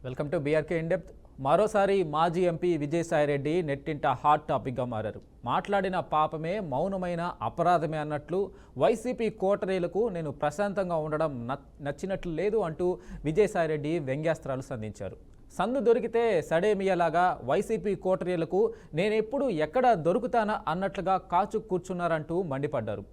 Welcome to BRK in depth. మరోసారి మాజీ MP Vijayasai Reddy నెట్టింట హాట్ టాపిక్గా మారారు. మాట్లాడిన పాపమే, మౌనమైన అపరాధమే అన్నట్లు వైసీపీ కోటరీలకు నేను ప్రశాంతంగా ఉండడం నచ్చినట్లు లేదు అంటూ విజయసాయిరెడ్డి వ్యంగ్యాస్త్రాలు సంధించారు. సందు దొరికితే సడేమియలాగా వైసీపీ కోటరీలకు నేనెప్పుడు ఎక్కడ దొరుకుతానా అన్నట్లుగా కాచు కూర్చున్నారంటూ మండిపడ్డారు.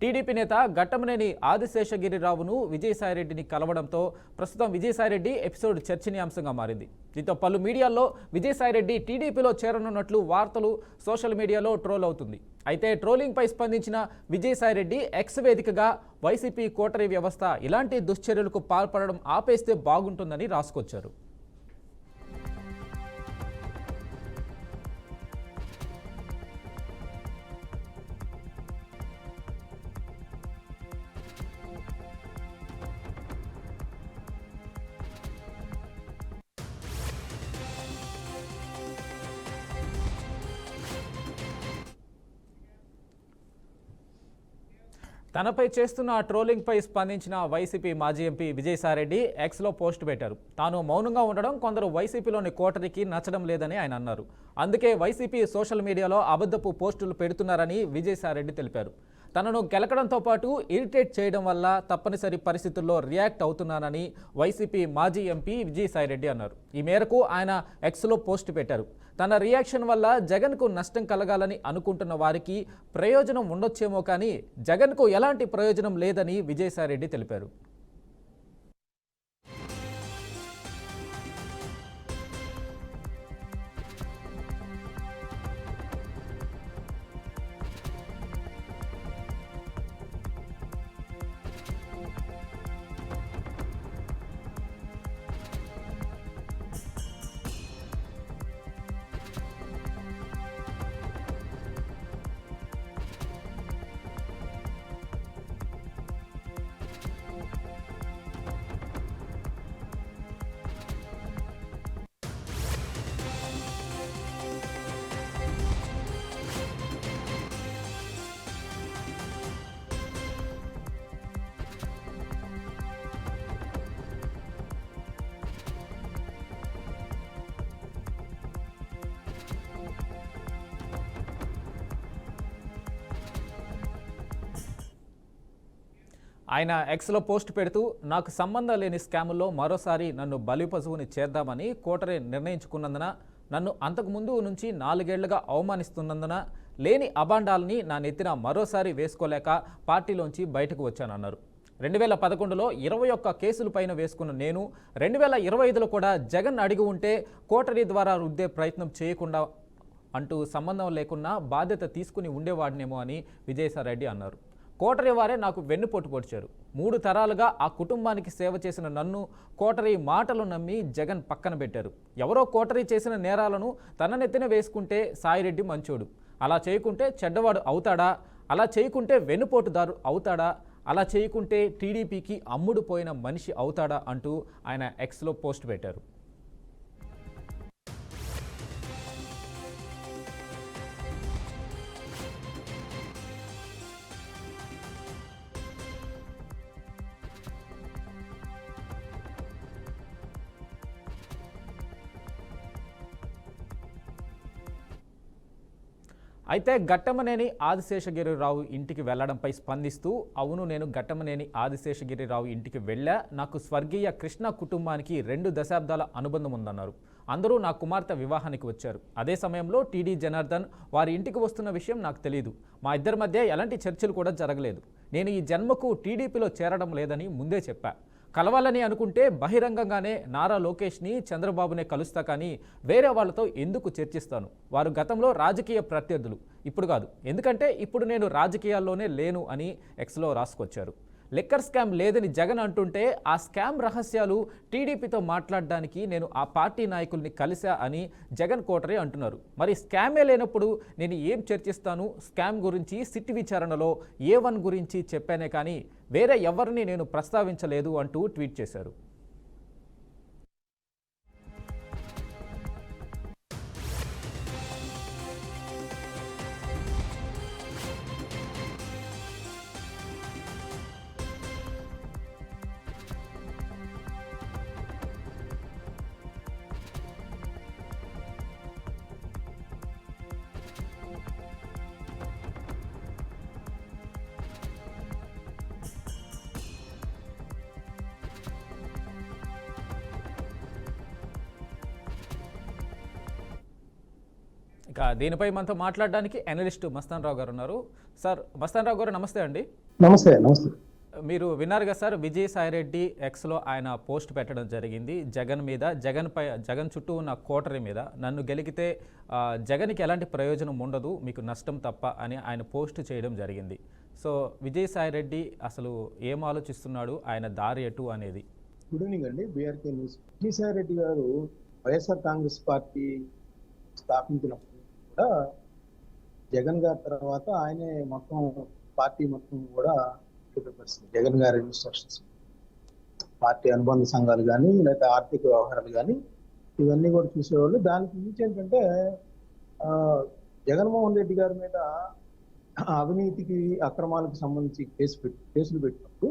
టీడీపీ నేత ఘట్టమనేని ఆదిశేషగిరిరావును విజయసాయిరెడ్డిని కలవడంతో ప్రస్తుతం విజయసాయిరెడ్డి ఎపిసోడ్ చర్చనీయాంశంగా మారింది. దీంతో పలు మీడియాల్లో విజయసాయిరెడ్డి టీడీపీలో చేరనున్నట్లు వార్తలు సోషల్ మీడియాలో ట్రోల్ అవుతుంది. అయితే ట్రోలింగ్పై స్పందించిన విజయసాయిరెడ్డి ఎక్స్ వేదికగా వైసీపీ కోటరీ వ్యవస్థ ఇలాంటి దుశ్చర్యలకు పాల్పడడం ఆపేస్తే బాగుంటుందని రాసుకొచ్చారు. తనపై చేస్తున్న ట్రోలింగ్పై స్పందించిన వైసీపీ మాజీ ఎంపీ విజయసాయిరెడ్డి ఎక్స్లో పోస్ట్ పెట్టారు. తాను మౌనంగా ఉండడం కొందరు వైసీపీలోని కోటరీకి నచ్చడం లేదని ఆయన అన్నారు. అందుకే వైసీపీ సోషల్ మీడియాలో అబద్ధపు పోస్టులు పెడుతున్నారని విజయసాయిరెడ్డి తెలిపారు. తనను గెలకడంతో పాటు ఇరిటేట్ చేయడం వల్ల తప్పనిసరి పరిస్థితుల్లో రియాక్ట్ అవుతున్నానని వైసీపీ మాజీ ఎంపీ విజయసాయిరెడ్డి అన్నారు. ఈ మేరకు ఆయన ఎక్స్లో పోస్ట్ పెట్టారు. తన రియాక్షన్ వల్ల జగన్కు నష్టం కలగాలని అనుకుంటున్న వారికి ప్రయోజనం ఉండొచ్చేమో కానీ జగన్కు ఎలాంటి ప్రయోజనం లేదని విజయసాయిరెడ్డి తెలిపారు. ఆయన ఎక్స్లో పోస్ట్ పెడుతూ నాకు సంబంధం లేని స్కాముల్లో మరోసారి నన్ను బలిపశువుని చేద్దామని కోటరీ నిర్ణయించుకున్నందున, నన్ను అంతకుముందు నుంచి 4 ఏళ్లుగా అవమానిస్తున్నందున లేని అబాండాలని నా నెత్తిన మరోసారి వేసుకోలేక పార్టీలోంచి బయటకు వచ్చానన్నారు. 2011లో 21 కేసుల పైన వేసుకున్న నేను 2025లో కూడా జగన్ అడిగి ఉంటే కోటరీ ద్వారా రుద్దే ప్రయత్నం చేయకుండా అంటూ సంబంధం లేకున్నా బాధ్యత తీసుకుని ఉండేవాడినేమో అని విజయసాయిరెడ్డి అన్నారు. కోటరీ వారే నాకు వెన్నుపోటు పొడిచారు. 3 తరాలుగా ఆ కుటుంబానికి సేవ చేసిన నన్ను కోటరీ మాటలు నమ్మి జగన్ పక్కన పెట్టారు. ఎవరో కోటరీ చేసిన నేరాలను తన నెత్తిన వేసుకుంటే సాయిరెడ్డి మంచోడు, అలా చేయకుంటే చెడ్డవాడు అవుతాడా, అలా చేయకుంటే వెన్నుపోటుదారు అవుతాడా, అలా చేయకుంటే టీడీపీకి అమ్ముడు పోయిన మనిషి అవుతాడా అంటూ ఆయన ఎక్స్లో పోస్ట్ పెట్టారు. అయితే ఘట్టమనేని ఆదిశేషగిరిరావు ఇంటికి వెళ్లడంపై స్పందిస్తూ, అవును, నేను ఘట్టమనేని ఆదిశేషగిరిరావు ఇంటికి వెళ్ళా. నాకు స్వర్గీయ కృష్ణ కుటుంబానికి 2 దశాబ్దాల అనుబంధం ఉందన్నారు. అందరూ నా కుమార్తె వివాహానికి వచ్చారు. అదే సమయంలో టీడీ జనార్దన్ వారి ఇంటికి వస్తున్న విషయం నాకు తెలియదు. మా ఇద్దరి మధ్య ఎలాంటి చర్చలు కూడా జరగలేదు. నేను ఈ జన్మకు టీడీపీలో చేరడం లేదని ముందే చెప్పా. కలవాలని అనుకుంటే బహిరంగంగానే నారా లోకేష్ని, చంద్రబాబునే కలుస్తా, కానీ వేరే వాళ్ళతో ఎందుకు చర్చిస్తాను? వారు గతంలో రాజకీయ ప్రత్యర్థులు, ఇప్పుడు కాదు. ఎందుకంటే ఇప్పుడు నేను రాజకీయాల్లోనే లేను అని ఎక్స్లో రాసుకొచ్చారు. లిక్కర్ స్కామ్ లేదని జగన్ అంటుంటే ఆ స్కామ్ రహస్యాలు టీడీపీతో మాట్లాడడానికి నేను ఆ పార్టీ నాయకుల్ని కలిసా అని జగన్ కోటరీ అంటున్నారు. మరి స్కామే లేనప్పుడు నేను ఏం చర్చిస్తాను? స్కామ్ గురించి సిట్ విచారణలో A1 గురించి చెప్పానే కానీ వేరే ఎవరిని నేను ప్రస్తావించలేదు అంటూ ట్వీట్ చేశారు. ఇక దీనిపై మనతో మాట్లాడడానికి అనలిస్ట్ మస్తాన్ రావు గారు ఉన్నారు. సార్ మస్తాన్ రావు గారు నమస్తే అండి. నమస్తే. నమస్తే. మీరు విన్నారు కదా సార్, విజయసాయిరెడ్డి ఎక్స్లో ఆయన పోస్ట్ పెట్టడం జరిగింది జగన్ మీద, జగన్ చుట్టూ ఉన్న కోటరీ మీద. నన్ను గెలికితే జగన్కి ఎలాంటి ప్రయోజనం ఉండదు, మీకు నష్టం తప్ప అని ఆయన పోస్ట్ చేయడం జరిగింది. సో విజయసాయిరెడ్డి అసలు ఏం ఆలోచిస్తున్నాడు, ఆయన దారి ఎటు అనేది? గుడ్ ఈవినింగ్ అండి. BRK news. విజయసాయిరెడ్డి గారు వైఎస్ఆర్ కాంగ్రెస్ పార్టీ స్థాపించినప్పుడు కూడా జగన్ గారి తర్వాత ఆయనే మొత్తం పార్టీ మొత్తం కూడా పరిస్థితి. జగన్ గారి ఇన్స్ట్రక్షన్స్, పార్టీ అనుబంధ సంఘాలు కానీ లేకపోతే ఆర్థిక వ్యవహారాలు కానీ ఇవన్నీ కూడా చూసేవాళ్ళు. దానికి మించి ఏంటంటే జగన్మోహన్ రెడ్డి గారి మీద అవినీతికి అక్రమాలకు సంబంధించి కేసులు పెట్టినప్పుడు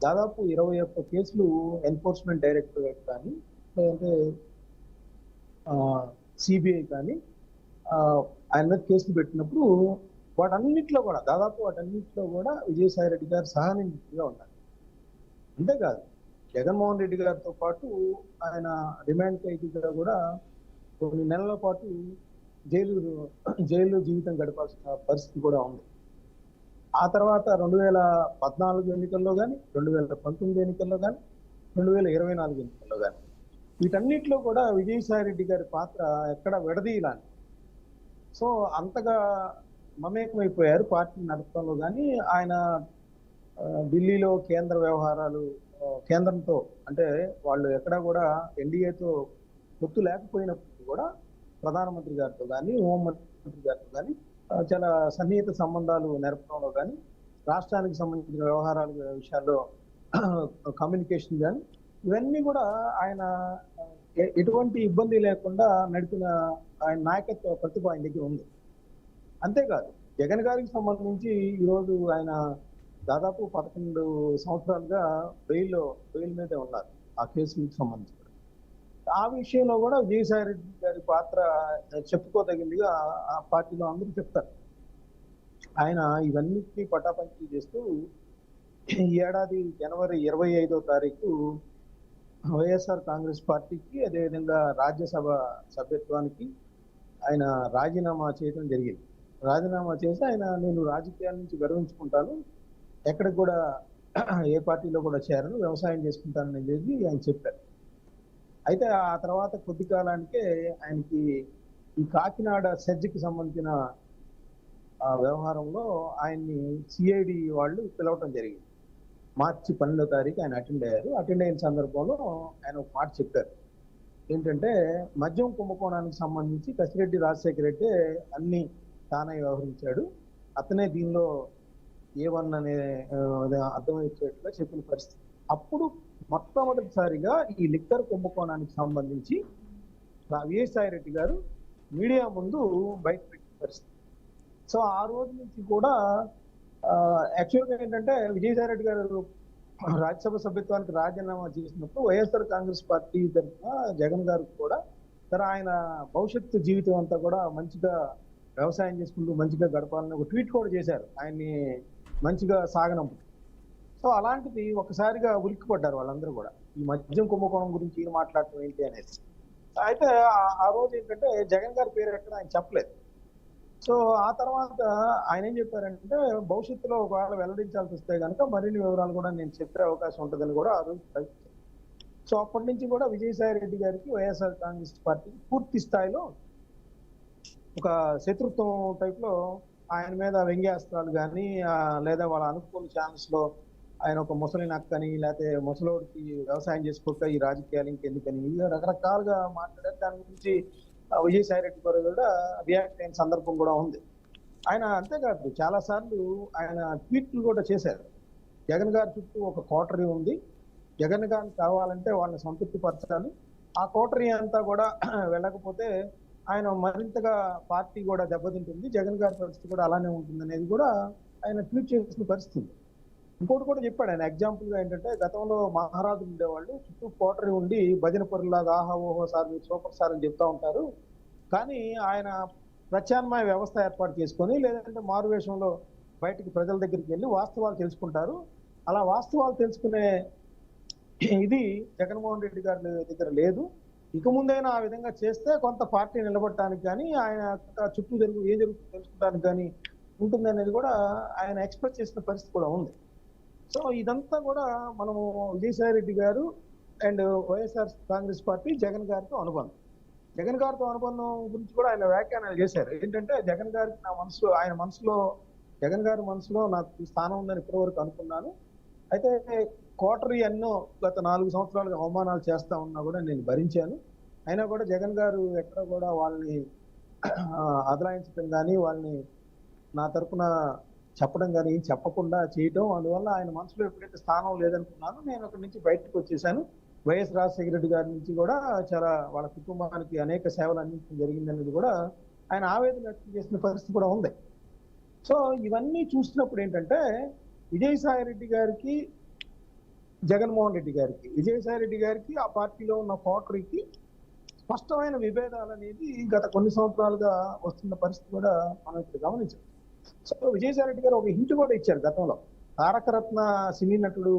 దాదాపు 21 కేసులు ఎన్ఫోర్స్మెంట్ డైరెక్టరేట్ కానీ లేదంటే సిబిఐ కానీ ఆయన మీద కేసులు పెట్టినప్పుడు వాటన్నిటిలో కూడా విజయసాయిరెడ్డి గారు సహానుభూతిగా ఉన్నారు. అంతేకాదు జగన్మోహన్ రెడ్డి గారితో పాటు ఆయన రిమాండ్ ఖైదీగా కూడా కొన్ని నెలల పాటు జైలు జీవితం గడపాల్సిన పరిస్థితి కూడా ఉంది. ఆ తర్వాత 2014 ఎన్నికల్లో కానీ 2019 ఎన్నికల్లో కానీ 2024 ఎన్నికల్లో కానీ వీటన్నిటిలో కూడా విజయసాయిరెడ్డి గారి పాత్ర ఎక్కడ విడదీయలాని. సో అంతగా మమేకమైపోయారు పార్టీ నడపడంలో. కానీ ఆయన ఢిల్లీలో కేంద్ర వ్యవహారాలు, కేంద్రంతో అంటే వాళ్ళు ఎక్కడా కూడా ఎన్డీఏతో పొత్తు లేకపోయినప్పుడు కూడా ప్రధానమంత్రి గారితో కానీ హోంమంత్రి గారితో కానీ చాలా సన్నిహిత సంబంధాలు నెరపడంలో కానీ రాష్ట్రానికి సంబంధించిన వ్యవహారాల విషయాల్లో కమ్యూనికేషన్ కానీ ఇవన్నీ కూడా ఆయన ఎటువంటి ఇబ్బంది లేకుండా నడిపిన ఆయన నాయకత్వ ప్రతిభ ఆయన దగ్గర ఉంది. అంతేకాదు జగన్ గారికి సంబంధించి ఈరోజు ఆయన దాదాపు 11 సంవత్సరాలుగా బెయిల్ మీదే ఉన్నారు ఆ కేసులకు సంబంధించి. ఆ విషయంలో కూడా విజయసాయిరెడ్డి గారి పాత్ర చెప్పుకోదగిందిగా ఆ పార్టీలో అందరూ చెప్తారు. ఆయన ఇవన్నిటినీ పటాపంచీ చేస్తూ ఈ ఏడాది జనవరి 25వ తారీఖు వైఎస్ఆర్ కాంగ్రెస్ పార్టీకి అదేవిధంగా రాజ్యసభ సభ్యత్వానికి ఆయన రాజీనామా చేయడం జరిగింది. రాజీనామా చేసి నేను రాజకీయాల నుంచి విరమించుకుంటాను, ఎక్కడికి కూడా ఏ పార్టీలో కూడా చేరను, వ్యవసాయం చేసుకుంటానని చెప్పి ఆయన చెప్పారు. అయితే ఆ తర్వాత కొద్ది కాలానికే ఆయనకి ఈ కాకినాడ సెజ్కి సంబంధించిన వ్యవహారంలో ఆయన్ని సిఐడి వాళ్ళు పిలవటం జరిగింది. మార్చి 12వ తారీఖు ఆయన అటెండ్ అయ్యారు. అటెండ్ అయిన సందర్భంలో ఆయన ఒక మాట చెప్పారు. ఏంటంటే మద్యం కుంభకోణానికి సంబంధించి కసిరెడ్డి రాజశేఖర రెడ్డి అన్ని తానే వ్యవహరించాడు, అతనే దీనిలో A1 అనే అర్థమయ్యేట్టుగా చెప్పిన పరిస్థితి. అప్పుడు మొట్టమొదటిసారిగా ఈ లిక్కర్ కుంభకోణానికి సంబంధించి విజయసాయిరెడ్డి గారు మీడియా ముందు బయట పెట్టిన పరిస్థితి. సో ఆ రోజు నుంచి కూడా యాక్చువల్గా ఏంటంటే విజయసాయిరెడ్డి గారు రాజ్యసభ సభ్యత్వానికి రాజీనామా చేసినప్పుడు వైఎస్ఆర్ కాంగ్రెస్ పార్టీ తరఫున జగన్ గారికి కూడా ఆయన భవిష్యత్తు జీవితం అంతా కూడా మంచిగా వ్యవసాయం చేసుకుంటూ మంచిగా గడపాలని ఒక ట్వీట్ కూడా చేశారు, ఆయన్ని మంచిగా సాగనంపు. సో అలాంటిది ఒకసారిగా ఉలిక్కిపడ్డారు వాళ్ళందరూ కూడా, ఈ మద్యం కుంభకోణం గురించి ఏం మాట్లాడటం ఏంటి అనేది. అయితే ఆ రోజు ఏంటంటే జగన్ గారి పేరు ఎక్కడ ఆయన చెప్పలేదు. సో ఆ తర్వాత ఆయన ఏం చెప్పారంటే భవిష్యత్తులో ఒకవేళ వెల్లడించాల్సి వస్తే కనుక మరిన్ని వివరాలు కూడా నేను చెప్పే అవకాశం ఉంటుందని కూడా ఆ రోజు ప్రకటించారు. సో అప్పటి నుంచి కూడా విజయసాయిరెడ్డి గారికి వైఎస్ఆర్ కాంగ్రెస్ పార్టీకి పూర్తి స్థాయిలో ఒక శత్రుత్వం టైప్లో ఆయన మీద వ్యంగ్యాస్త్రాలు కానీ లేదా వాళ్ళ అనుకూల ఛానల్స్ లో ఆయన ఒక ముసలి నక్కని లేకపోతే ముసలోడికి వ్యవసాయం చేసుకోక ఈ రాజకీయాలు ఇంకెందుకని రకరకాలుగా మాట్లాడారు. దాని గురించి విజయసాయిరెడ్డి గారు కూడా రియాక్ట్ అయిన సందర్భం కూడా ఉంది. ఆయన అంతేకాదు చాలా సార్లు ఆయన ట్వీట్లు కూడా చేశారు. జగన్ గారి చుట్టూ ఒక కోటరీ ఉంది, జగన్ గారిని కావాలంటే వాళ్ళని సంతృప్తి పరచాలి, ఆ కోటరీ అంతా కూడా వెళ్ళకపోతే ఆయన మరింతగా పార్టీ కూడా దెబ్బతింటుంది, జగన్ గారి పరిస్థితి కూడా అలానే ఉంటుంది అనేది కూడా ఆయన ట్వీట్ చేసిన పరిస్థితి. ఇంకోటి కూడా చెప్పాడు ఆయన ఎగ్జాంపుల్ గా ఏంటంటే గతంలో మహారాజులు ఉండేవాళ్ళు చుట్టూ కోటరీ ఉండి భజన పరులాగా ఆహా ఓహో సార్ మీరు సూపర్ సార్ అని చెప్తా ఉంటారు, కానీ ఆయన ప్రత్యామ్నాయ వ్యవస్థ ఏర్పాటు చేసుకొని లేదంటే మారువేషంలో బయటికి ప్రజల దగ్గరికి వెళ్ళి వాస్తవాలు తెలుసుకుంటారు. అలా వాస్తవాలు తెలుసుకునే ఇది జగన్మోహన్ రెడ్డి గారి దగ్గర లేదు. ఇక ముందైనా ఆ విధంగా చేస్తే కొంత పార్టీ నిలబడటానికి కానీ ఆయన చుట్టూ ఏం జరుగుతుందో తెలుసుకోవడానికి కానీ ఉంటుందనేది కూడా ఆయన ఎక్స్పెక్ట్ చేసిన పరిస్థితి కూడా ఉంది. సో ఇదంతా కూడా మనము విజయసాయి రెడ్డి గారు అండ్ వైఎస్ఆర్ కాంగ్రెస్ పార్టీ జగన్ గారితో అనుబంధం. జగన్ గారితో అనుబంధం గురించి కూడా ఆయన వ్యాఖ్యానాలు చేశారు. ఏంటంటే జగన్ గారికి జగన్ గారి మనసులో నాకు స్థానం ఉందని ఇప్పటి వరకు అనుకున్నాను. అయితే కోటరీ ఎన్నో గత 4 సంవత్సరాలుగా అవమానాలు చేస్తా ఉన్నా కూడా నేను భరించాను. అయినా కూడా జగన్ గారు ఎక్కడ కూడా వాళ్ళని అదలాయించడం కానీ వాళ్ళని నా తరపున చెప్పడం కానీ ఏం చెప్పకుండా చేయటం, అందువల్ల ఆయన మనసులో ఎప్పుడైతే స్థానం లేదనుకున్నాను నేను అక్కడి నుంచి బయటకు వచ్చేసాను. వైఎస్ రాజశేఖర రెడ్డి గారి నుంచి కూడా చాలా వాళ్ళ కుటుంబానికి అనేక సేవలు అందించడం జరిగిందనేది కూడా ఆయన ఆవేదన వ్యక్తం చేసిన పరిస్థితి కూడా ఉంది. సో ఇవన్నీ చూసినప్పుడు ఏంటంటే విజయసాయి రెడ్డి గారికి జగన్మోహన్ రెడ్డి గారికి విజయసాయి రెడ్డి గారికి ఆ పార్టీలో ఉన్న కోటరీకి స్పష్టమైన విభేదాలు అనేది గత కొన్ని సంవత్సరాలుగా వస్తున్న పరిస్థితి కూడా మనం ఇక్కడ గమనించాం. సో విజయసాయి రెడ్డి గారు ఒక హింట్ కూడా ఇచ్చారు గతంలో. తారకరత్న సినీ నటుడు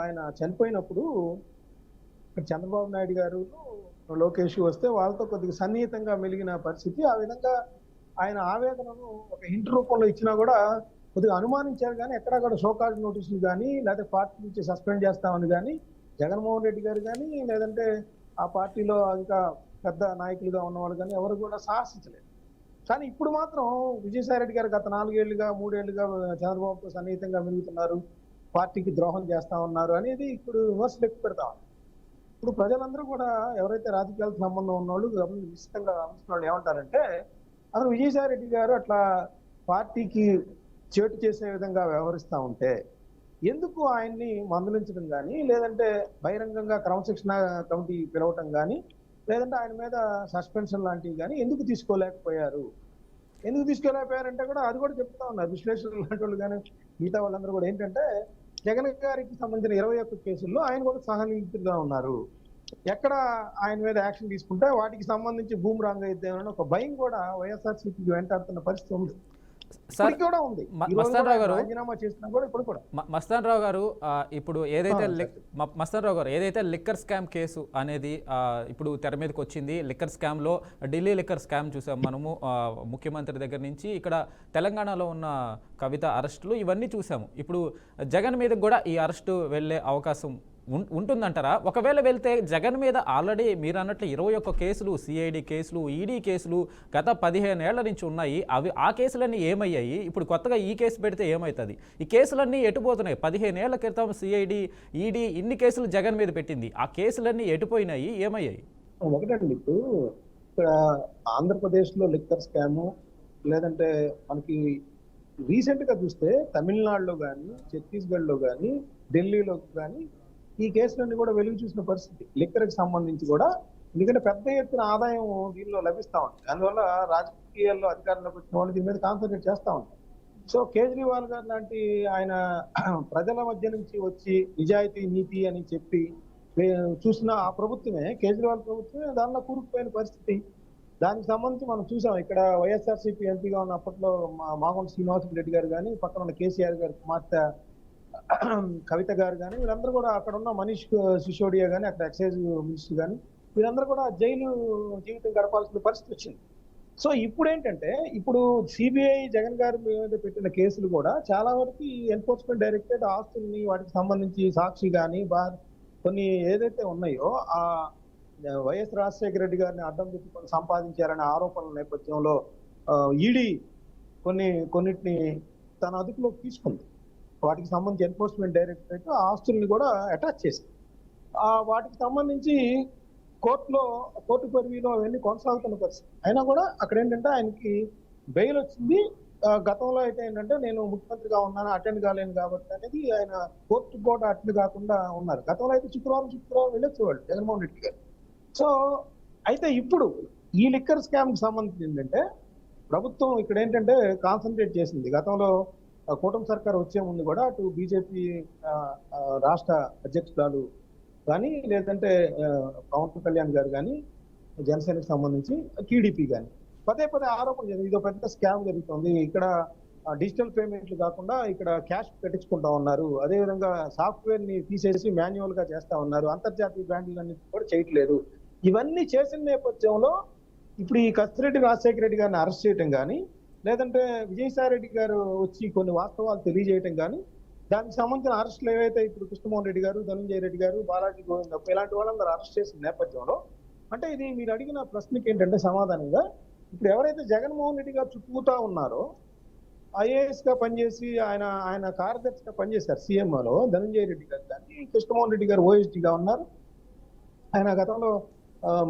ఆయన చనిపోయినప్పుడు చంద్రబాబు నాయుడు గారు లోకేష్ వస్తే వాళ్ళతో కొద్దిగా సన్నిహితంగా మెలిగిన పరిస్థితి. ఆ విధంగా ఆయన ఆవేదనను ఒక హింట్ రూపంలో ఇచ్చినా కూడా కొద్దిగా అనుమానించారు, కానీ ఎక్కడా కూడా షోకాజ్ నోటీసులు కానీ లేకపోతే పార్టీ నుంచి సస్పెండ్ చేస్తామని కానీ జగన్మోహన్ రెడ్డి గారు కానీ లేదంటే ఆ పార్టీలో ఇంకా పెద్ద నాయకులుగా ఉన్నవాళ్ళు కానీ ఎవరు కూడా సాహసించలేదు. కానీ ఇప్పుడు మాత్రం విజయసాయి రెడ్డి గారు గత 4 ఏళ్లుగా 3 ఏళ్లుగా చంద్రబాబుతో సన్నిహితంగా మెలుగుతున్నారు, పార్టీకి ద్రోహం చేస్తా ఉన్నారు అనేది ఇప్పుడు విమర్శలు ఎక్కువ పెడతా ఉన్నారు. ఇప్పుడు ప్రజలందరూ కూడా ఎవరైతే రాజకీయాలకు సంబంధం ఉన్నవాళ్ళు నిశ్చితంగా గమనిస్తున్న వాళ్ళు ఏమంటారంటే అసలు విజయసాయి రెడ్డి గారు అట్లా పార్టీకి చేటు చేసే విధంగా వ్యవహరిస్తూ ఉంటే ఎందుకు ఆయన్ని మందలించడం కానీ లేదంటే బహిరంగంగా క్రమశిక్షణ కమిటీ పిలవటం కానీ లేదంటే ఆయన మీద సస్పెన్షన్ లాంటివి కానీ ఎందుకు తీసుకోలేకపోయారంటే కూడా అది కూడా చెప్తా ఉన్నారు విశ్లేషకులు లాంటి వాళ్ళు కానీ మిగతా వాళ్ళందరూ కూడా. ఏంటంటే జగన్ గారికి సంబంధించిన 21 కేసుల్లో ఆయన కూడా సహనిహితులుగా ఉన్నారు. ఎక్కడ ఆయన మీద యాక్షన్ తీసుకుంటే వాటికి సంబంధించి బూమరాంగ్ అయితే ఒక భయం కూడా వైఎస్ఆర్సీపీకి వెంటాడుతున్న పరిస్థితి ఉంది. కూడా ఉంది. రాజీనామా చేసినా కూడా ఇప్పుడు కూడా మస్తాన్ రావు గారు ఇప్పుడు ఏదైతే లిక్కర్ స్కామ్ కేసు అనేది ఇప్పుడు తెర మీదకి వచ్చింది. లిక్కర్ స్కామ్లో ఢిల్లీ లిక్కర్ స్కామ్ చూసాం మనము, ముఖ్యమంత్రి దగ్గర నుంచి ఇక్కడ తెలంగాణలో ఉన్న కవిత అరెస్టులు ఇవన్నీ చూసాము. ఇప్పుడు జగన్ మీద కూడా ఈ అరెస్టు వెళ్ళే అవకాశం ఉంటుందంటారా? ఒకవేళ వెళ్తే జగన్ మీద ఆల్రెడీ మీరు అన్నట్లు 21 కేసులు, సిఐడి కేసులు, ఈడీ కేసులు గత 15 ఏళ్ల నుంచి ఉన్నాయి. ఆ కేసులన్నీ ఏమయ్యాయి? ఇప్పుడు కొత్తగా ఈ కేసు పెడితే ఏమవుతుంది? ఈ కేసులన్నీ ఎటుపోతున్నాయి? 15 ఏళ్ల క్రితం సిఐడి, ఈడీ ఇన్ని కేసులు జగన్ మీద పెట్టింది. ఆ కేసులన్నీ ఎటుపోయినాయి, ఏమయ్యాయి? ఒకటండి, ఇప్పుడు ఇక్కడ ఆంధ్రప్రదేశ్ లో లిక్కర్ స్కాము లేదంటే మనకి రీసెంట్ గా చూస్తే తమిళనాడులో కానీ ఛత్తీస్గఢ్ లో కానీ ఢిల్లీలో కానీ ఈ కేసులన్నీ కూడా వెలుగు చూసిన పరిస్థితి లిక్కర్కి సంబంధించి కూడా. ఎందుకంటే పెద్ద ఎత్తున ఆదాయం దీనిలో లభిస్తూ ఉంటుంది. అందువల్ల రాజకీయాల్లో అధికారంలోకి వచ్చిన వాళ్ళు దీని మీద కాన్సన్ట్రేట్ చేస్తూ ఉంటారు. సో కేజ్రీవాల్ గారు లాంటి ఆయన ప్రజల మధ్య నుంచి వచ్చి నిజాయితీ నీతి అని చెప్పి చూసిన ఆ ప్రభుత్వమే, కేజ్రీవాల్ ప్రభుత్వమే దానిలో కూరుకుపోయిన పరిస్థితి. దానికి సంబంధించి మనం చూసాం. ఇక్కడ వైఎస్ఆర్సీపీ ఎంపీగా ఉన్న అప్పట్లో మాగొండ శ్రీనివాసరెడ్డి గారు కానీ పక్కన ఉన్న కేసీఆర్ గారి కుమార్తె కవిత గారు కానీ వీళ్ళందరూ కూడా అక్కడ ఉన్న మనీష్ సిసోడియా కానీ అక్కడ ఎక్సైజ్ మినిస్టర్ కానీ వీళ్ళందరూ కూడా జైలు జీవితం గడపాల్సిన పరిస్థితి వచ్చింది. సో ఇప్పుడు ఏంటంటే ఇప్పుడు సిబిఐ జగన్ గారి మీద పెట్టిన కేసులు కూడా చాలా వరకు ఎన్ఫోర్స్మెంట్ డైరెక్టరేట్ ఆస్తుల్ని వాటికి సంబంధించి సాక్షి కానీ కొన్ని ఏదైతే ఉన్నాయో ఆ వైఎస్ రాజశేఖర రెడ్డి గారిని అడ్డం పెట్టుకొని సంపాదించారనే ఆరోపణల నేపథ్యంలో ఈడీ కొన్నిటిని తన అదుపులోకి తీసుకుంది. వాటికి సంబంధించి ఎన్ఫోర్స్మెంట్ డైరెక్టరేట్ ఆస్తుల్ని కూడా అటాచ్ చేసింది. వాటికి సంబంధించి కోర్టు పరిధిలో అవన్నీ కొనసాగుతున్న పరిస్థితి. అయినా కూడా అక్కడ ఏంటంటే ఆయనకి బెయిల్ వచ్చింది. గతంలో అయితే ఏంటంటే నేను ముఖ్యమంత్రిగా ఉన్నాను, అటెండ్ కాలేను కాబట్టి అనేది ఆయన కోర్టు కూడా అటెండ్ కాకుండా ఉన్నారు. గతంలో అయితే శుక్రవారం వెళ్ళొచ్చేవాళ్ళు జగన్మోహన్ రెడ్డి గారు. సో అయితే ఇప్పుడు ఈ లిక్కర్ స్కామ్ కి సంబంధించి ఏంటంటే ప్రభుత్వం ఇక్కడ ఏంటంటే కాన్సన్ట్రేట్ చేసింది. గతంలో కూటమి సర్కార్ వచ్చే ముందు కూడా అటు బీజేపీ రాష్ట్ర అధ్యక్షురాలు కానీ లేదంటే పవన్ కళ్యాణ్ గారు కానీ జనసేనకు సంబంధించి టీడీపీ కానీ పదే ఆరోపణ చేసింది. ఇదో పెద్ద స్కామ్ జరుగుతుంది, ఇక్కడ డిజిటల్ పేమెంట్లు కాకుండా ఇక్కడ క్యాష్ పెట్టించుకుంటా ఉన్నారు, అదేవిధంగా సాఫ్ట్వేర్ ని తీసేసి మాన్యువల్ గా చేస్తా ఉన్నారు, అంతర్జాతీయ బ్రాండ్లన్నీ కూడా చేయట్లేదు, ఇవన్నీ చేసిన నేపథ్యంలో ఇప్పుడు ఈ కసిరెడ్డి రాజశేఖర రెడ్డి గారిని అరెస్ట్ చేయటం కానీ, లేదంటే విజయసాయి రెడ్డి గారు వచ్చి కొన్ని వాస్తవాలు తెలియజేయటం కానీ, దానికి సంబంధించిన అరెస్టులు ఏవైతే ఇప్పుడు కృష్ణమోహన్ రెడ్డి గారు, ధనంజయ రెడ్డి గారు, బాలాజీ గోవిందప్ప ఇలాంటి వాళ్ళందరూ అరెస్ట్ చేసిన నేపథ్యంలో, అంటే ఇది మీరు అడిగిన ప్రశ్నకి ఏంటంటే సమాధానంగా, ఇప్పుడు ఎవరైతే జగన్మోహన్ రెడ్డి గారు చుట్టుకుతా ఉన్నారో, ఐఏఎస్ గా పనిచేసి ఆయన కార్యదర్శిగా పనిచేశారు సీఎంఓలో ధనంజయ రెడ్డి గారు కానీ, కృష్ణమోహన్ రెడ్డి గారు ఓఎస్డీగా ఉన్నారు. ఆయన గతంలో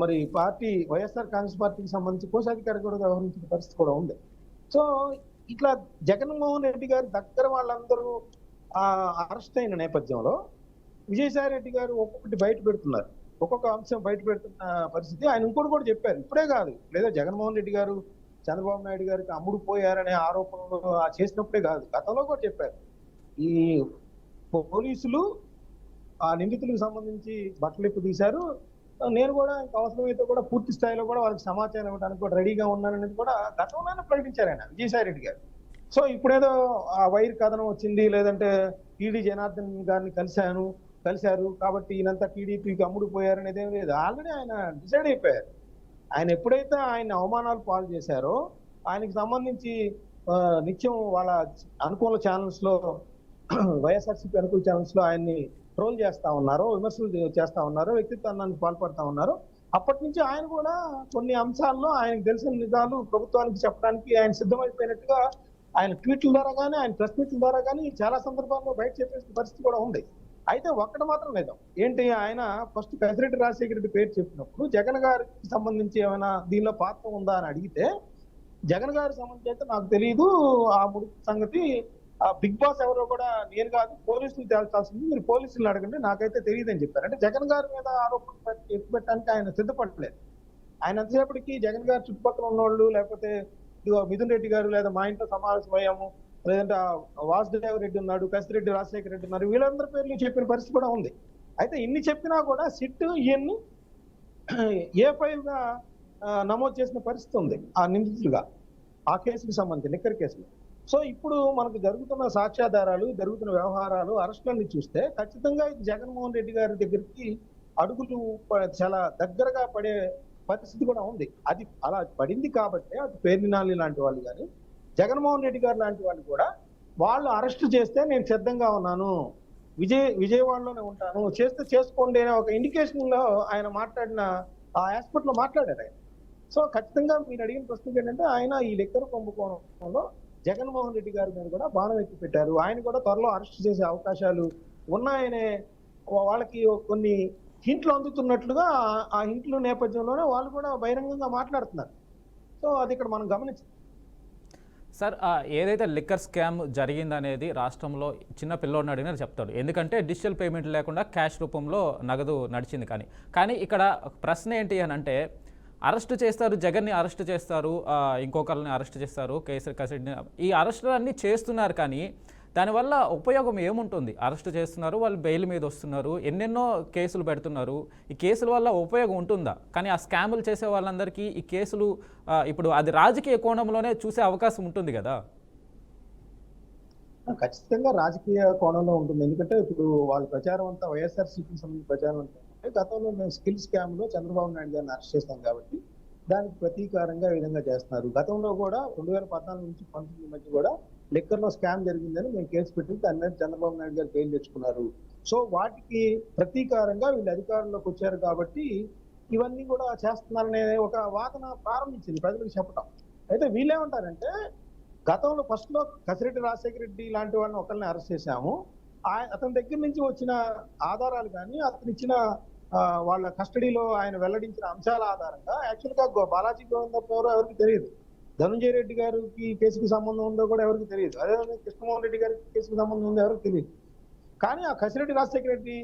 మరి పార్టీ వైఎస్ఆర్ కాంగ్రెస్ పార్టీకి సంబంధించి కోశాధికారి కూడా వ్యవహరించిన పరిస్థితి కూడా ఉంది. సో ఇట్లా జగన్మోహన్ రెడ్డి గారి దగ్గర వాళ్ళందరూ అరెస్ట్ అయిన నేపథ్యంలో విజయసాయి రెడ్డి గారు ఒక్కొక్కటి బయట పెడుతున్నారు, ఒక్కొక్క అంశం బయట పెడుతున్న పరిస్థితి. ఆయన ఇంకోటి కూడా చెప్పారు, ఇప్పుడే కాదు, లేదా జగన్మోహన్ రెడ్డి గారు చంద్రబాబు నాయుడు గారికి అమ్ముడు పోయారనే ఆరోపణలు చేసినప్పుడే కాదు, గతంలో కూడా చెప్పారు. ఈ పోలీసులు ఆ నిందితులకు సంబంధించి బట్టలిప్పు తీశారు, నేను కూడా ఇంకా అవసరమైతే కూడా పూర్తి స్థాయిలో కూడా వాళ్ళకి సమాచారం ఇవ్వడానికి కూడా రెడీగా ఉన్నాననేది కూడా గతంలోనే ప్రకటించారు ఆయన విజయసాయి రెడ్డి గారు. సో ఇప్పుడేదో ఆ వైర్ కథనం వచ్చింది, లేదంటే ఈడీ జనార్దన్ గారిని కలిశారు కాబట్టి ఈయనంతా టీడీపీకి అమ్ముడు పోయారనేది ఏం లేదు. ఆల్రెడీ ఆయన డిసైడ్ అయిపోయారు. ఆయన ఎప్పుడైతే ఆయన అవమానాలు పాలు చేశారో, ఆయనకి సంబంధించి నిత్యం వాళ్ళ అనుకూల ఛానల్స్ లో వైఎస్ఆర్సీపీ అనుకూల ఛానల్స్ లో ఆయన్ని ట్రోల్ చేస్తా ఉన్నారో, విమర్శలు చేస్తా ఉన్నారో, వ్యక్తిత్వానికి పాల్పడతా ఉన్నారో, అప్పటి నుంచి ఆయన కూడా కొన్ని అంశాల్లో ఆయనకు తెలిసిన నిజాలు ప్రభుత్వానికి చెప్పడానికి ఆయన సిద్ధమైపోయినట్టుగా ఆయన ట్వీట్ల ద్వారా కానీ, ఆయన ప్రెస్ మీట్ల ద్వారా కానీ చాలా సందర్భాల్లో బయట చెప్పేసిన పరిస్థితి కూడా ఉంది. అయితే ఒక్కటి మాత్రం నిజం ఏంటి, ఆయన ఫస్ట్ కసిరెడ్డి రాజశేఖర రెడ్డి పేరు చెప్పినప్పుడు జగన్ గారికి సంబంధించి ఏమైనా దీనిలో పాత్ర ఉందా అని అడిగితే, జగన్ గారికి సంబంధించి అయితే నాకు తెలియదు, ఆ ముడి సంగతి బిగ్ బాస్ ఎవరో కూడా నేను కాదు, పోలీసులు తేల్చాల్సింది, మీరు పోలీసులు అడగండి, నాకైతే తెలియదు అని చెప్పారు. అంటే జగన్ గారి మీద ఆరోపణ ఎక్కుపెట్టడానికి ఆయన సిద్ధపడలేదు. ఆయన ఎంతసేపటికి జగన్ గారి చుట్టుపక్కల ఉన్నవాళ్ళు, లేకపోతే మిథున్ రెడ్డి గారు, లేదా మా ఇంట్లో సమావేశం అయ్యాము, లేదంటే వాసుదేవ రెడ్డి ఉన్నాడు, కసిరెడ్డి రాజశేఖర రెడ్డి ఉన్నారు, వీళ్ళందరి పేర్లు చెప్పిన పరిస్థితి కూడా ఉంది. అయితే ఇన్ని చెప్పినా కూడా సిట్ ఇవన్నీ A5 గా నమోదు చేసిన పరిస్థితి ఉంది ఆ నిందితులుగా, ఆ కేసుకు సంబంధించి లిక్కర్ కేసులు. సో ఇప్పుడు మనకు జరుగుతున్న సాక్ష్యాధారాలు, జరుగుతున్న వ్యవహారాలు, అరెస్టులన్నీ చూస్తే ఖచ్చితంగా ఇది జగన్మోహన్ రెడ్డి గారి దగ్గరికి అడుగులు చాలా దగ్గరగా పడే పరిస్థితి కూడా ఉంది. అది అలా పడింది కాబట్టి అటు పేర్నినాని లాంటి వాళ్ళు కానీ, జగన్మోహన్ రెడ్డి గారు లాంటి వాళ్ళు కూడా వాళ్ళు అరెస్ట్ చేస్తే నేను సిద్ధంగా ఉన్నాను, విజయవాడలోనే ఉంటాను, చేస్తే చేసుకోండి అనే ఒక ఇండికేషన్ లో ఆయన మాట్లాడిన ఆ ఆస్పెక్ట్ లో మాట్లాడారు ఆయన. సో ఖచ్చితంగా మీరు అడిగిన ప్రశ్న ఏంటంటే, ఆయన ఈ లిక్కర్ కుంభకోణంలో జగన్మోహన్ రెడ్డి గారి మీద కూడా బాణం ఎత్తి పెట్టారు. ఆయన కూడా త్వరలో అరెస్ట్ చేసే అవకాశాలు ఉన్నాయనే వాళ్ళకి కొన్ని హింట్లు అందుతున్నట్లుగా ఆ హింట్ల నేపథ్యంలోనే వాళ్ళు కూడా బహిరంగంగా మాట్లాడుతున్నారు. సో అది ఇక్కడ మనం గమనించాలి. సార్, ఏదైతే లిక్కర్ స్కామ్ జరిగిందనేది రాష్ట్రంలో చిన్న పిల్లోడిని అడిగినా చెప్తాడు, ఎందుకంటే డిజిటల్ పేమెంట్ లేకుండా క్యాష్ రూపంలో నగదు నడిచింది. కానీ ఇక్కడ ప్రశ్న ఏంటి అని అంటే, అరెస్ట్ చేస్తారు, జగన్ని అరెస్ట్ చేస్తారు, ఇంకొకరిని అరెస్ట్ చేస్తారు, కసిరెడ్డి, ఈ అరెస్టులన్నీ చేస్తున్నారు. కానీ దానివల్ల ఉపయోగం ఏముంటుంది? అరెస్ట్ చేస్తున్నారు, వాళ్ళు బెయిల్ మీద వస్తున్నారు, ఎన్నెన్నో కేసులు పెడుతున్నారు, ఈ కేసుల వల్ల ఉపయోగం ఉంటుందా? కానీ ఆ స్కాములు చేసే వాళ్ళందరికీ ఈ కేసులు ఇప్పుడు అది రాజకీయ కోణంలోనే చూసే అవకాశం ఉంటుంది కదా? ఖచ్చితంగా రాజకీయ కోణంలో ఉంటుంది. ఎందుకంటే ఇప్పుడు వాళ్ళ ప్రచారం అంతా వైఎస్ఆర్సీపీకి సంబంధించిన ప్రచారం అంతా గతంలో మేము స్కిల్ స్కామ్ లో చంద్రబాబు నాయుడు గారిని అరెస్ట్ చేస్తాం కాబట్టి దానికి ప్రతీకారంగా ఈ విధంగా చేస్తున్నారు. గతంలో కూడా 2014 నుంచి 19 మధ్య కూడా లిక్కర్ లో స్కామ్ జరిగిందని మేము కేసు పెట్టి దాని మీద చంద్రబాబు నాయుడు గారు బెయిల్ తెచ్చుకున్నారు. సో వాటికి ప్రతీకారంగా వీళ్ళు అధికారంలోకి వచ్చారు కాబట్టి ఇవన్నీ కూడా చేస్తున్నారనే ఒక వాదన ప్రారంభించింది ప్రజలకు చెప్పడం. అయితే వీళ్ళేమంటారంటే, గతంలో ఫస్ట్ లో కసిరెడ్డి రాజశేఖర రెడ్డి లాంటి వాళ్ళని ఒకరిని అరెస్ట్ చేశాము, అతని దగ్గర నుంచి వచ్చిన ఆధారాలు కానీ, అతను ఇచ్చిన వాళ్ళ కస్టడీలో ఆయన వెల్లడించిన అంశాల ఆధారంగా యాక్చువల్ గా బాలాజీ గోవిందప్ప ఎవరో ఎవరికి తెలియదు, ధనంజయ రెడ్డి గారికి కేసుకు సంబంధం ఉందో కూడా ఎవరికి తెలియదు, అదేవిధంగా కృష్ణమోహన్ రెడ్డి గారికి కేసుకు సంబంధం ఉందో ఎవరికి తెలియదు. కానీ ఆ కసిరెడ్డి రాజశేఖర రెడ్డి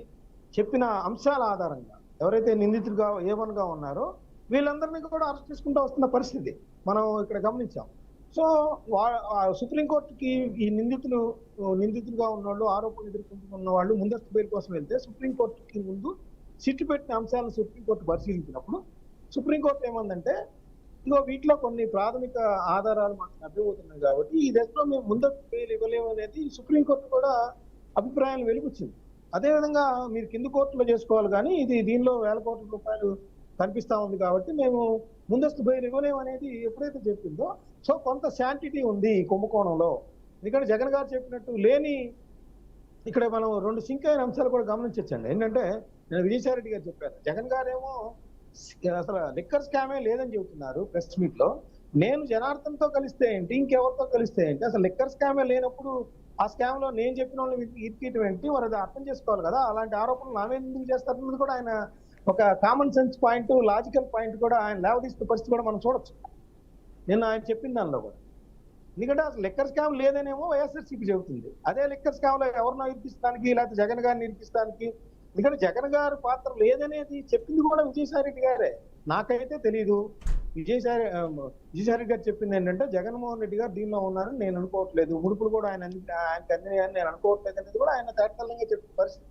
చెప్పిన అంశాల ఆధారంగా ఎవరైతే నిందితులుగా A1 గా ఉన్నారో వీళ్ళందరినీ కూడా అరెస్ట్ చేసుకుంటూ వస్తున్న పరిస్థితి మనం ఇక్కడ గమనించాం. సో సుప్రీంకోర్టుకి ఈ నిందితులుగా ఉన్నవాళ్ళు, ఆరోపణలు ఎదుర్కొంటున్న వాళ్ళు ముందస్తు బెయిల్ కోసం వెళ్తే సుప్రీంకోర్టుకి ముందు సిట్టు పెట్టిన అంశాలను సుప్రీంకోర్టు పరిశీలించినప్పుడు సుప్రీంకోర్టు ఏమందంటే, ఇదిగో వీటిలో కొన్ని ప్రాథమిక ఆధారాలు మాకు లభ్యమవుతున్నాయి కాబట్టి ఈ దశలో మేము ముందస్తు బెయిల్ ఇవ్వలేము అనేది సుప్రీంకోర్టు కూడా అభిప్రాయాలు వెలిపించింది. అదేవిధంగా మీరు కింది కోర్టులో చేసుకోవాలి కానీ దీనిలో వేల కోట్ల రూపాయలు కనిపిస్తా ఉంది కాబట్టి మేము ముందస్తు బెయిల్ ఇవ్వలేము అనేది ఎప్పుడైతే చెప్పిందో, సో కొంత శాంటిటీ ఉంది ఈ కుంభకోణంలో. ఎందుకంటే జగన్ గారు చెప్పినట్టు లేని ఇక్కడ మనం రెండు సింక్ అయిన అంశాలు కూడా గమనించవచ్చండి. ఏంటంటే నేను విజయసాయి రెడ్డి గారు చెప్పారు, జగన్ గారేమో అసలు లిక్కర్ స్కామే లేదని చెబుతున్నారు ప్రెస్ మీట్ లో. నేను జనార్దన్తో కలిస్తే ఏంటి, ఇంకెవరితో కలిస్తే ఏంటి, అసలు లిక్కర్ స్కామే లేనప్పుడు ఆ స్కామ్ లో నేను చెప్పిన వాళ్ళని ఇరికియటం ఏంటి, మరి అది అర్థం చేసుకోవాలి కదా. అలాంటి ఆరోపణలు నా మీద ఎందుకు చేస్తారన్నది కూడా ఆయన ఒక common sense point, logical point కూడా ఆయన లేవదీసిన పరిస్థితి కూడా మనం చూడొచ్చు నిన్న ఆయన చెప్పిన దానిలో కూడా. ఎందుకంటే అసలు లిక్కర్ స్కామ్ లేదనేమో వైఎస్ఆర్సీపీ చెబుతుంది, అదే లిక్కర్ స్కామ్ లో ఎవరినో ఇరికిస్తానికి లేకపోతే జగన్ గారిని ఇరికిస్తానికి, ఎందుకంటే జగన్ గారి పాత్ర లేదనేది చెప్పింది కూడా విజయసాయి రెడ్డి గారే. నాకైతే తెలీదు. విజయసాయి రెడ్డి గారు చెప్పింది ఏంటంటే జగన్మోహన్ రెడ్డి గారు దీనిలో ఉన్నారని నేను అనుకోవట్లేదు, ముడుపులు కూడా ఆయనకి అందినాయని నేను అనుకోవట్లేదు అనేది కూడా ఆయన తేటతెల్లంగా చెప్పిన పరిస్థితి.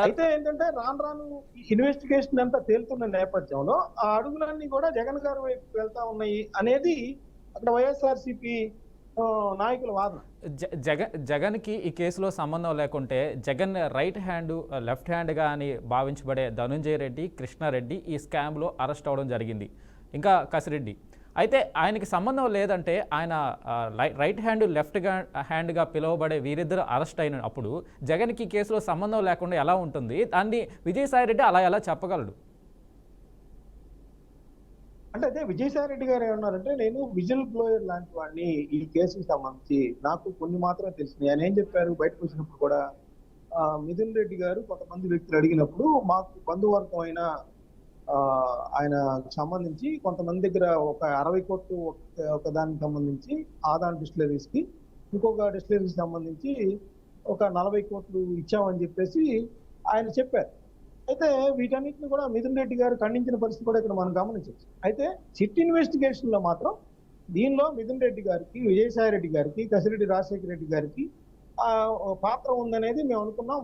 అయితే ఏంటంటే రాను రాను ఇన్వెస్టిగేషన్ అంతా తేలుతున్న నేపథ్యంలో ఆ అడుగులన్నీ కూడా జగన్ గారి వైపు వెళ్తా ఉన్నాయి అనేది అక్కడ వైఎస్ఆర్సీపీ నాయకుల వాదన. జగన్కి ఈ కేసులో సంబంధం లేకుంటే జగన్ రైట్ హ్యాండ్ లెఫ్ట్ హ్యాండ్గా అని భావించబడే ధనుంజయ రెడ్డి, కృష్ణారెడ్డి ఈ స్కామ్లో అరెస్ట్ అవ్వడం జరిగింది, ఇంకా కసిరెడ్డి. అయితే ఆయనకి సంబంధం లేదంటే ఆయన రైట్ హ్యాండ్ లెఫ్ట్ హ్యాండ్గా పిలువబడే వీరిద్దరు అరెస్ట్ అయిన అప్పుడు జగన్కి కేసులో సంబంధం లేకుండా ఎలా ఉంటుంది? దాన్ని విజయసాయి రెడ్డి అలా ఎలా చెప్పగలడు? అంటే అదే విజయసాయి రెడ్డి గారు ఏమన్నారంటే, నేను విజిల్ బ్లోయర్ లాంటి వాడిని ఈ కేసుకి సంబంధించి, నాకు కొన్ని మాత్రమే తెలిసింది. ఆయన ఏం చెప్పారు బయటకు వచ్చినప్పుడు కూడా, మిథున్ రెడ్డి గారు కొంతమంది వ్యక్తులు అడిగినప్పుడు మాకు బంధువర్గం అయిన ఆయన సంబంధించి కొంతమంది దగ్గర ఒక 60 కోట్లు ఒక దానికి సంబంధించి ఆదాన్ డిస్టిలరీస్ కి, ఇంకొక డిస్టిలరీకి సంబంధించి ఒక 40 కోట్లు ఇచ్చామని చెప్పేసి ఆయన చెప్పారు. అయితే వీటన్నిటిని కూడా మిథున్ రెడ్డి గారు ఖండించిన పరిస్థితి కూడా ఇక్కడ మనం గమనించవచ్చు. అయితే సిట్ ఇన్వెస్టిగేషన్ లో మాత్రం దీనిలో మిథున్ రెడ్డి గారికి, విజయసాయి రెడ్డి గారికి, కసిరెడ్డి రాజశేఖర రెడ్డి గారికి పాత్ర ఉందనేది మేము అనుకున్నాం.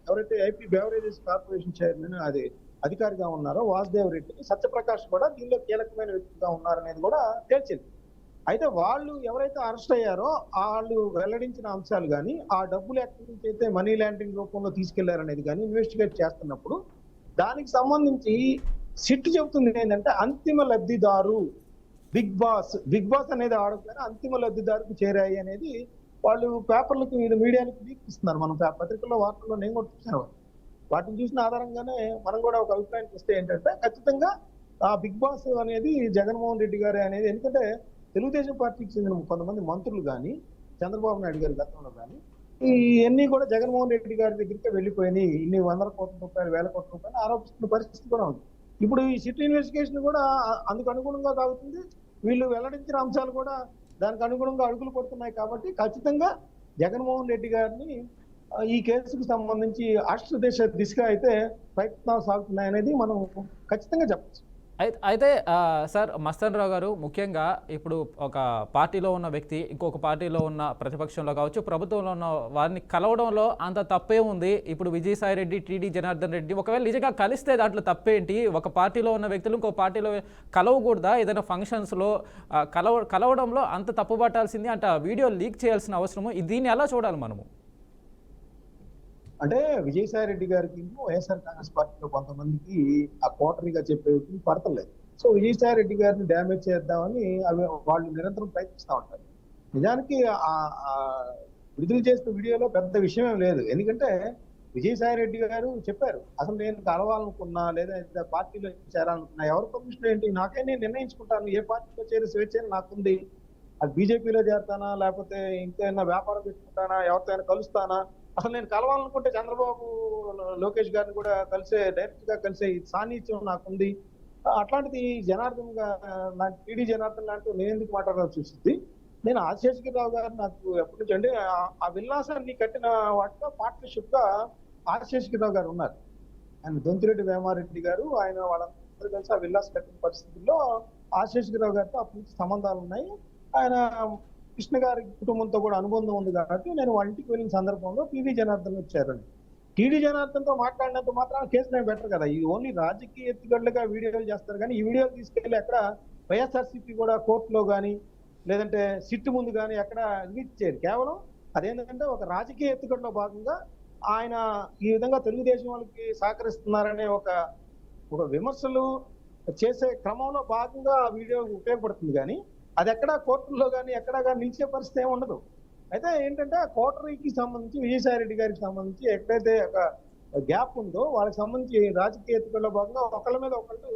ఎవరైతే ఐపీ బెవరేజెస్ కార్పొరేషన్ చైర్మన్ అది అధికారిగా ఉన్నారో వాసుదేవ్ రెడ్డి, సత్యప్రకాష్ కూడా దీనిలో కీలకమైన వ్యక్తిగా ఉన్నారనేది కూడా తేల్చింది. అయితే వాళ్ళు ఎవరైతే అరెస్ట్ అయ్యారో వాళ్ళు వెల్లడించిన అంశాలు కానీ, ఆ డబ్బులు ఎక్కడి నుంచి అయితే మనీ లాండరింగ్ రూపంలో తీసుకెళ్లారనేది కానీ ఇన్వెస్టిగేట్ చేస్తున్నప్పుడు దానికి సంబంధించి సిట్ చెబుతుంది ఏంటంటే, అంతిమ లబ్ధిదారు బిగ్ బాస్ అనేది ఆడగానే అంతిమ లబ్ధిదారుకు చేరాయి అనేది వాళ్ళు పేపర్లకు, మీడియాలకు లీక్ ఇస్తున్నారు. మనం పత్రికల్లో, వార్తల్లో నేను కూడా చూసాను. వాటిని చూసిన ఆధారంగానే మనం కూడా ఒక అభిప్రాయానికి వస్తే ఏంటంటే, ఖచ్చితంగా ఆ బిగ్ బాస్ అనేది జగన్మోహన్ రెడ్డి గారే అనేది. ఎందుకంటే తెలుగుదేశం పార్టీకి చెందిన కొంతమంది మంత్రులు కానీ, చంద్రబాబు నాయుడు గారి గతంలో కానీ ఇవన్నీ కూడా జగన్మోహన్ రెడ్డి గారి దగ్గరికి వెళ్ళిపోయినాయి, ఇన్ని 100 కోట్ల రూపాయలు, 1000 కోట్ల రూపాయలు ఆరోపిస్తున్న పరిస్థితి కూడా ఉంది. ఇప్పుడు ఈ సిట్ ఇన్వెస్టిగేషన్ కూడా అందుకు అనుగుణంగా సాగుతుంది. వీళ్ళు వెల్లడించిన అంశాలు కూడా దానికి అనుగుణంగా అడుగులు పడుతున్నాయి. కాబట్టి ఖచ్చితంగా జగన్మోహన్ రెడ్డి గారిని ఈ కేసుకు సంబంధించి అష్టదేశ దిశగా అయితే ప్రయత్నాలు సాగుతున్నాయనేది మనం ఖచ్చితంగా చెప్పచ్చు. అయితే సార్ మస్తాన్ రావు గారు, ముఖ్యంగా ఇప్పుడు ఒక పార్టీలో ఉన్న వ్యక్తి ఇంకొక పార్టీలో ఉన్న ప్రతిపక్షంలో కావచ్చు, ప్రభుత్వంలో ఉన్న వారిని కలవడంలో అంత తప్పే ఉంది. ఇప్పుడు విజయసాయి రెడ్డి, టీడీ జనార్దన్ రెడ్డి ఒకవేళ నిజంగా కలిస్తే దాంట్లో తప్పేంటి? ఒక పార్టీలో ఉన్న వ్యక్తులు ఇంకో పార్టీలో కలవకూడదా? ఏదైనా ఫంక్షన్స్లో కలవడంలో అంత తప్పు పట్టాల్సింది అంటే వీడియో లీక్ చేయాల్సిన అవసరము, దీన్ని ఎలా చూడాలి మనము? అంటే విజయసాయి రెడ్డి గారికి వైఎస్ఆర్ కాంగ్రెస్ పార్టీలో కొంతమందికి ఆ కోటరీగా చెప్పే పడతలేదు. సో విజయసాయి రెడ్డి గారిని డ్యామేజ్ చేద్దామని వాళ్ళు నిరంతరం ప్రయత్నిస్తూ ఉంటారు. నిజానికి విడుదల చేసిన వీడియోలో పెద్ద విషయం ఏం లేదు. ఎందుకంటే విజయసాయి రెడ్డి గారు చెప్పారు, అసలు నేను కలవాలనుకున్నా లేదా పార్టీలో చేరాలనుకున్నా ఎవరి పర్మిషన్ ఏంటి, నాకే నేను నిర్ణయించుకుంటాను ఏ పార్టీలో చేరే స్వేచ్ఛ నాకుంది. అది బీజేపీలో చేరతానా, లేకపోతే ఇంకేమైనా వ్యాపారం పెట్టుకుంటానా, ఎవరితో కలుస్తానా, అసలు నేను కలవాలనుకుంటే చంద్రబాబు లోకేష్ గారిని కూడా డైరెక్ట్ గా కలిసే సాన్నిధ్యం నాకుంది. అట్లాంటిది జనార్దన్ లాంటి, టీడీ జనార్దన్ లాంటి నేను ఎందుకు మాట్లాడాల్సి వచ్చింది? నేను ఆశేషగిరిరావు గారు నాకు ఎప్పటి నుంచి అంటే ఆ విల్లాసాన్ని కట్టిన వాటిలో పార్ట్నర్షిప్ గా ఆశేషగిరిరావు గారు ఉన్నారు. ఆయన దొంతిరెడ్డి వేమారెడ్డి గారు, ఆయన వాళ్ళందరూ కలిసి ఆ విల్లాస్ కట్టిన పరిస్థితుల్లో ఆశేషగిరిరావు గారితో అప్పటి నుంచి సంబంధాలు ఉన్నాయి. ఆయన కృష్ణ గారి కుటుంబంతో కూడా అనుబంధం ఉంది కాబట్టి నేను వాళ్ళ ఇంటికి వెళ్ళిన సందర్భంలో టీడీ జనార్దన్ వచ్చారని. టీడీ జనార్దన్ తో మాట్లాడినంత మాత్రం కేసు నేను బెటర్ కదా. ఇది ఓన్లీ రాజకీయ ఎత్తుగడలుగా వీడియోలు చేస్తారు కానీ ఈ వీడియోలు తీసుకెళ్లి ఎక్కడ వైఎస్ఆర్సీపీ కూడా కోర్టులో కానీ లేదంటే సిట్ ముందు కానీ ఎక్కడ రిలీజ్ చేయరు. కేవలం అదేంటంటే ఒక రాజకీయ ఎత్తుగడలో భాగంగా ఆయన ఈ విధంగా తెలుగుదేశం వాళ్ళకి సహకరిస్తున్నారనే ఒక ఒక విమర్శలు చేసే క్రమంలో భాగంగా ఆ వీడియో ఉపయోగపడుతుంది కానీ అది ఎక్కడా కోర్టుల్లో కానీ ఎక్కడా కానీ నిలిచే పరిస్థితి ఏమి ఉండదు. అయితే ఏంటంటే ఆ కోటరీకి సంబంధించి విజయసాయి రెడ్డి గారికి సంబంధించి ఎక్కడైతే ఒక గ్యాప్ ఉందో వాళ్ళకి సంబంధించి రాజకీయ ఎత్తుకల్లో భాగంగా ఒకళ్ళ మీద ఒకళ్ళు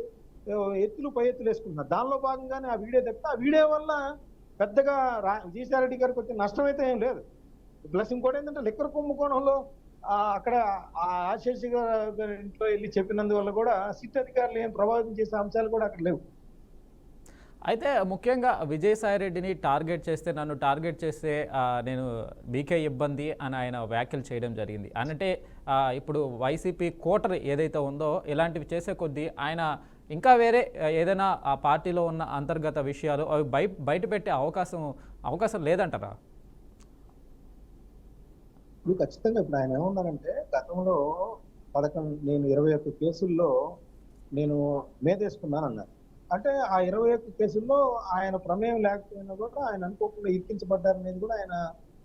ఎత్తులు పై ఎత్తులు వేసుకుంటున్నారు. దానిలో భాగంగానే ఆ వీడియో తప్పితే ఆ వీడియో వల్ల పెద్దగా విజయసాయి రెడ్డి గారికి వచ్చే నష్టం అయితే ఏం లేదు. ప్లస్ ఇంకోటి ఏంటంటే లిక్కర్ కుంభకోణంలో అక్కడ ఆశీష్ గారి ఇంట్లో వెళ్ళి చెప్పినందువల్ల కూడా సిట్ అధికారులు ఏం ప్రభావితం చేసే అంశాలు కూడా అక్కడ లేవు. అయితే ముఖ్యంగా విజయసాయి రెడ్డిని టార్గెట్ చేస్తే, నన్ను టార్గెట్ చేస్తే నేను మీకే ఇబ్బంది అని ఆయన వ్యాఖ్యలు చేయడం జరిగింది. అంటే ఇప్పుడు వైసీపీ కోటర్ ఏదైతే ఉందో ఇలాంటివి చేసే కొద్దీ ఆయన ఇంకా వేరే ఏదైనా ఆ పార్టీలో ఉన్న అంతర్గత విషయాలు అవి బయట పెట్టే అవకాశం లేదంటారా? ఇప్పుడు ఖచ్చితంగా ఇప్పుడు ఆయన ఏమన్నారంటే గతంలో నేను 21 కేసుల్లో నేను మేదేసుకున్నాను అన్నారు. అంటే ఆ 21 కేసుల్లో ఆయన ప్రమేయం లేకపోయినా కూడా ఆయన అనుకోకుండా ఇరికించబడ్డారనేది కూడా ఆయన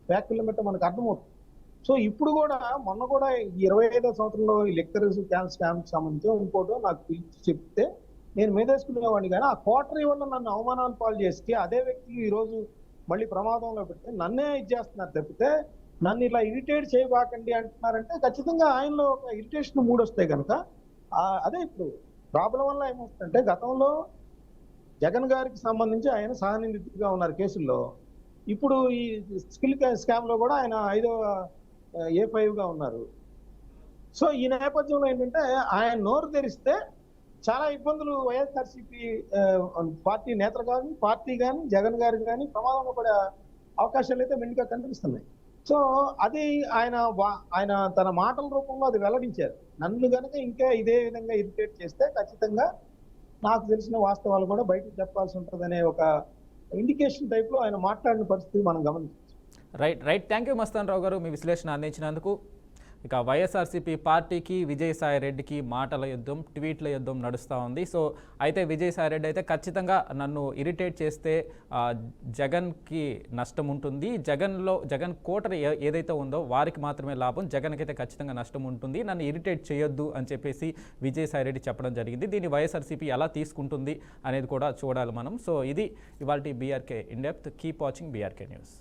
వ్యాఖ్యలను బట్టి మనకు అర్థమవుతుంది. సో ఇప్పుడు కూడా మొన్న కూడా ఈ 25వ సంవత్సరంలో ఈ లిక్కర్ స్కామ్ సంబంధించి ఇంకోటో నాకు పిలిచి చెప్తే నేను మేదేసుకునేవాడిని. కానీ ఆ కోటరీ వల్ల నన్ను అవమానాలు పాలు చేసి అదే వ్యక్తి ఈ రోజు మళ్ళీ ప్రమాదంలో పెడితే నన్నే ఇచ్చేస్తున్నారు తప్పితే నన్ను ఇలా ఇరిటేట్ చేయబాకండి అంటున్నారంటే ఖచ్చితంగా ఆయనలో ఒక ఇరిటేషన్ మూడ్ వస్తే కనుక అదే ఇప్పుడు ప్రాబ్లం వల్ల ఏమవుతుందంటే గతంలో జగన్ గారికి సంబంధించి ఆయన సహనిందితుడిగా ఉన్నారు కేసుల్లో. ఇప్పుడు ఈ స్కిల్ స్కామ్ లో కూడా ఆయన 5వ A5 గా ఉన్నారు. సో ఈ నేపథ్యంలో ఏంటంటే ఆయన నోరు తెరిస్తే చాలా ఇబ్బందులు వైఎస్ఆర్సీపీ పార్టీ నేతలు కానీ పార్టీ కానీ జగన్ గారికి కానీ ప్రమాదంలో పడే అవకాశాలు అయితే మెండుగా కనిపిస్తున్నాయి. సో అది ఆయన తన మాటల రూపంలో అది వెల్లడించారు. నన్ను గనక ఇంకా ఇదే విధంగా ఇరిటేట్ చేస్తే ఖచ్చితంగా నాకు తెలిసిన వాస్తవాలు కూడా బయటకు చెప్పాల్సి ఉంటుందనే ఒక ఇండికేషన్ టైప్ లో ఆయన మాట్లాడిన పరిస్థితి మనం గమనించవచ్చు. రైట్ థ్యాంక్ యూ మస్తాన్ రావు గారు మీ విశ్లేషణ అందించినందుకు. ఇక వైఎస్ఆర్సీపీ పార్టీకి విజయసాయి రెడ్డికి మాటల యుద్ధం, ట్వీట్ల యుద్ధం నడుస్తూ ఉంది. సో అయితే విజయసాయి రెడ్డి అయితే ఖచ్చితంగా నన్ను ఇరిటేట్ చేస్తే జగన్కి నష్టం ఉంటుంది, జగన్ కోటర్ ఏదైతే ఉందో వారికి మాత్రమే లాభం, జగన్కి అయితే ఖచ్చితంగా నష్టం ఉంటుంది, నన్ను ఇరిటేట్ చేయొద్దు అని చెప్పేసి విజయసాయి రెడ్డి చెప్పడం జరిగింది. దీన్ని వైఎస్ఆర్సీపీ ఎలా తీసుకుంటుంది అనేది కూడా చూడాలి మనం. సో ఇది ఇవాల్టి BRK in depth. Keep watching BRK news.